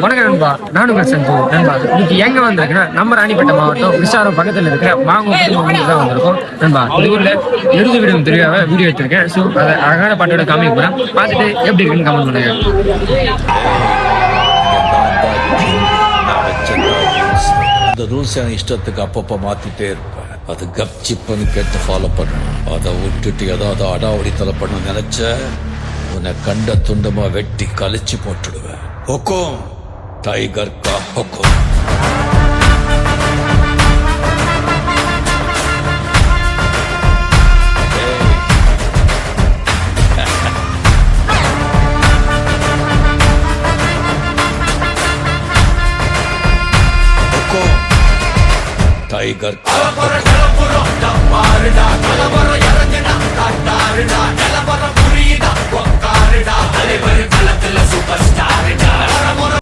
வணக்கம் நண்பா, நானும் உங்கள் சஞ்சு நண்பா. இன்னைக்கு எங்க வந்திருக்குன்னா நம்ம ராணிப்பேட்டை மாவட்டம் விசாரம் பக்கத்தில் இருக்கிற மாங்கோட்டத்தில் தான் வந்திருக்கோம் நண்பா. இந்த ஊர்ல எருது விடும் திருவிழாவை வீடியோ எடுத்திருக்கேன். ஸோ அதை அழகான பாட்டோட காமிக்க போறேன். பார்த்துட்டு எப்படி இருக்குன்னு கமெண்ட் பண்ணுங்க. அந்த ரூல்ஸ் என் இஷ்டத்துக்கு அப்பப்போ மாத்திட்டே இருப்பேன். அது கப் சிப்புன்னு கேட்டு ஃபாலோ பண்ணணும். அதை விட்டுட்டு ஏதாவது அடாவடி தலை பண்ண நினைச்ச உன்னை கண்ட துண்டமா வெட்டி கழிச்சு போட்டுடுவேன். ஹொக்கும் டைகர் கா ஹொக்கும். Tiger super